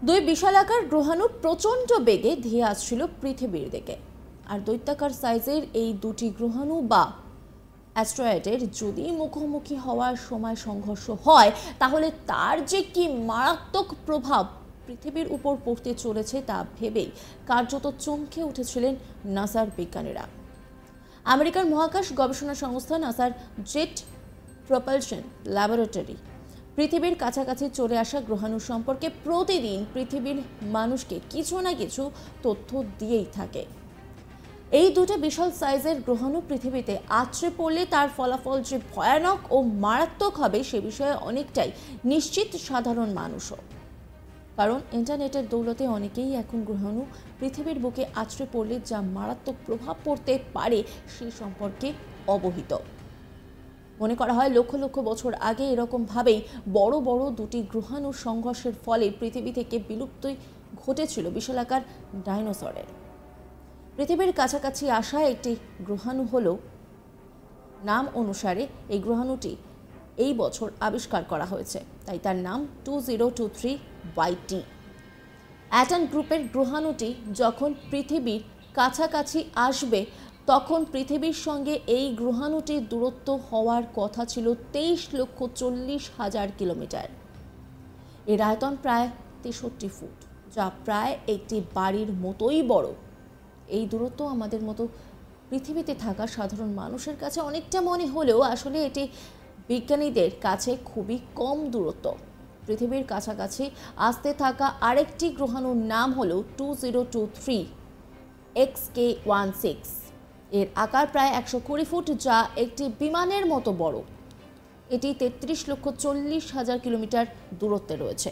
দুই বিশালাকার গ্রহাণু প্রচণ্ড বেগে ধেয়ে আসছিল পৃথিবীর দিকে। আর দৈত্যাকার সাইজের এই দুটি গ্রহাণু বা অ্যাস্ট্রয়েডের যদি মুখোমুখি হওয়ার সময় সংঘর্ষ হয়, তাহলে তার যে কি মারাত্মক প্রভাব পৃথিবীর উপর পড়তে চলেছে তা ভেবেই কার্যত চমকে উঠেছিলেন নাসার বিজ্ঞানীরা। আমেরিকার মহাকাশ গবেষণা সংস্থা নাসার জেট প্রপালশন ল্যাবরেটরি পৃথিবীর কাছাকাছি চলে আসা গ্রহাণু সম্পর্কে প্রতিদিন পৃথিবীর মানুষকে কিছু না কিছু তথ্য দিয়েই থাকে। এই দুটো বিশাল সাইজের গ্রহাণু পৃথিবীতে আছড়ে পড়লে তার ফলাফল যে ভয়ানক ও মারাত্মক হবে সে বিষয়ে অনেকটাই নিশ্চিত সাধারণ মানুষও। কারণ ইন্টারনেটের দৌলতে অনেকেই এখন গ্রহাণু পৃথিবীর বুকে আছড়ে পড়লে যা মারাত্মক প্রভাব পড়তে পারে সে সম্পর্কে অবহিত। মনে করা হয় লক্ষ লক্ষ বছর আগে এরকমভাবেই বড় বড় দুটি গ্রহাণু সংঘর্ষের ফলে পৃথিবী থেকে বিলুপ্তি ঘটেছিল বিশালাকার ডাইনোসরের। পৃথিবীর কাছাকাছি আসা একটি গ্রহাণু হলো নাম অনুসারে এই গ্রহাণুটি এই বছর আবিষ্কার করা হয়েছে, তাই তার নাম 2023YT। অ্যাটন গ্রুপের গ্রহাণুটি যখন পৃথিবীর কাছাকাছি আসবে তখন পৃথিবীর সঙ্গে এই গ্রহাণুটির দূরত্ব হওয়ার কথা ছিল 23,40,000 কিলোমিটার। এর আয়তন প্রায় 63 ফুট, যা প্রায় একটি বাড়ির মতোই বড়। এই দূরত্ব আমাদের মতো পৃথিবীতে থাকা সাধারণ মানুষের কাছে অনেকটা মনে হলেও আসলে এটি বিজ্ঞানীদের কাছে খুবই কম দূরত্ব। পৃথিবীর কাছাকাছি আসতে থাকা আরেকটি গ্রহাণুর নাম হলো 2023XK16। এর আকার প্রায় 120 ফুট, যা একটি বিমানের মতো বড়। এটি 33,40,000 কিলোমিটার দূরত্বে রয়েছে।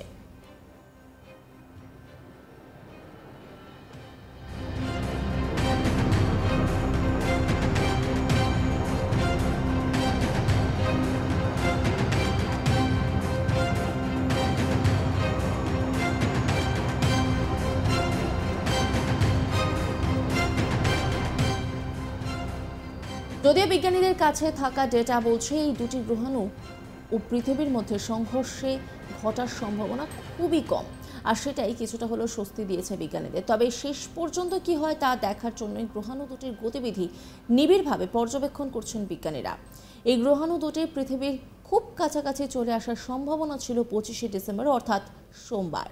যদিও বিজ্ঞানীদের কাছে থাকা ডেটা বলছে এই দুটি গ্রহাণু ও পৃথিবীর মধ্যে সংঘর্ষে ঘটার সম্ভাবনা খুবই কম, আর সেটাই কিছুটা হলেও স্বস্তি দিয়েছে বিজ্ঞানীদের। তবে শেষ পর্যন্ত কি হয় তা দেখার জন্যই গ্রহাণু দুটির গতিবিধি নিবিড়ভাবে পর্যবেক্ষণ করছেন বিজ্ঞানীরা। এই গ্রহাণু দুটি পৃথিবীর খুব কাছাকাছি চলে আসার সম্ভাবনা ছিল 25শে ডিসেম্বর, অর্থাৎ সোমবার।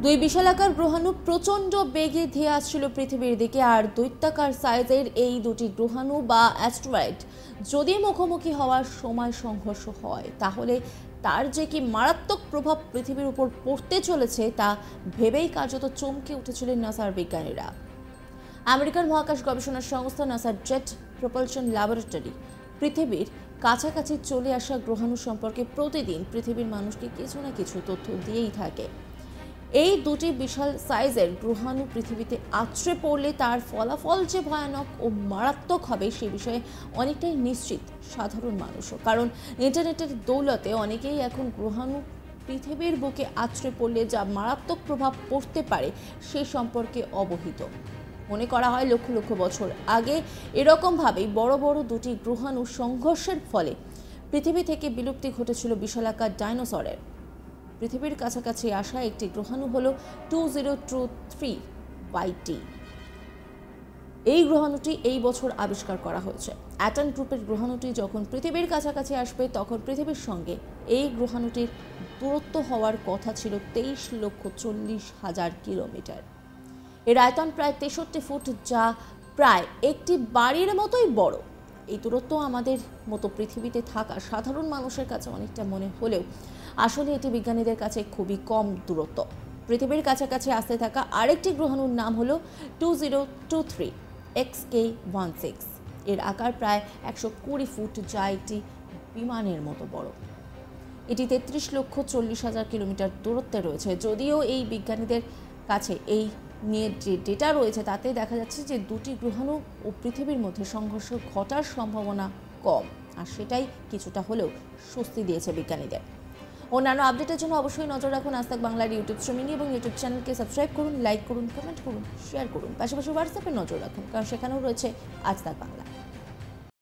দুই বিশালাকার গ্রহাণু প্রচণ্ড বেগে ধেয়ে আসছিল পৃথিবীর দিকে। আর দৈত্যাকার সাইজের এই দুটি গ্রহাণু বা অ্যাস্ট্রয়েড যদি মুখোমুখি হওয়ার সময় সংঘর্ষ হয়, তাহলে তার যে কি মারাত্মক প্রভাব পৃথিবীর উপর পড়তে চলেছে তা ভেবেই কার্যত চমকে উঠেছিলেন নাসার বিজ্ঞানীরা। আমেরিকার মহাকাশ গবেষণা সংস্থা নাসার জেট প্রপালশন ল্যাবরেটরি পৃথিবীর কাছাকাছি চলে আসা গ্রহাণু সম্পর্কে প্রতিদিন পৃথিবীর মানুষকে কিছু না কিছু তথ্য দিয়েই থাকে। এই দুটি বিশাল সাইজের গ্রহাণু পৃথিবীতে আছড়ে পড়লে তার ফলাফল যে ভয়ানক ও মারাত্মক হবে সে বিষয়ে অনেকটাই নিশ্চিত সাধারণ মানুষও। কারণ ইন্টারনেটের দৌলতে অনেকেই এখন গ্রহাণু পৃথিবীর বুকে আছড়ে পড়লে যা মারাত্মক প্রভাব পড়তে পারে সে সম্পর্কে অবহিত। মনে করা হয় লক্ষ লক্ষ বছর আগে এরকমভাবেই বড় বড় দুটি গ্রহাণু সংঘর্ষের ফলে পৃথিবী থেকে বিলুপ্তি ঘটেছিল বিশালাকার ডাইনোসরের। পৃথিবীর কাছাকাছি আসা একটি গ্রহাণু হলো 2023YT। এই গ্রহাণুটি এই বছর আবিষ্কার করা হয়েছে। অ্যাটন গ্রুপের গ্রহাণুটি যখন পৃথিবীর কাছাকাছি আসবে তখন পৃথিবীর সঙ্গে এই গ্রহাণুটির দূরত্ব হওয়ার কথা ছিল 23,40,000 কিলোমিটার। এর আয়তন প্রায় 63 ফুট, যা প্রায় একটি বাড়ির মতোই বড়। এই দূরত্ব আমাদের মতো পৃথিবীতে থাকা সাধারণ মানুষের কাছে অনেকটা মনে হলেও আসলে এটি বিজ্ঞানীদের কাছে খুবই কম দূরত্ব। পৃথিবীর কাছাকাছি আসতে থাকা আরেকটি গ্রহাণুর নাম হলো 2023XK16। এর আকার প্রায় 120 ফুট, যা একটি বিমানের মতো বড়। এটি 33,40,000 কিলোমিটার দূরত্বে রয়েছে। যদিও এই বিজ্ঞানীদের কাছে এই নিয়ে যে ডেটা রয়েছে তাতে দেখা যাচ্ছে যে দুটি গ্রহাণু ও পৃথিবীর মধ্যে সংঘর্ষ ঘটার সম্ভাবনা কম, আর সেটাই কিছুটা হলেও স্বস্তি দিয়েছে বিজ্ঞানীদের। অন্যান্য আপডেটের জন্য অবশ্যই নজর রাখুন আজ তাক বাংলার ইউটিউব স্ট্রিমিং এবং ইউটিউব চ্যানেলকে সাবস্ক্রাইব করুন, লাইক করুন, কমেন্ট করুন, শেয়ার করুন, পাশাপাশি হোয়াটসঅ্যাপে নজর রাখুন, কারণ সেখানেও রয়েছে আজ তাক বাংলা।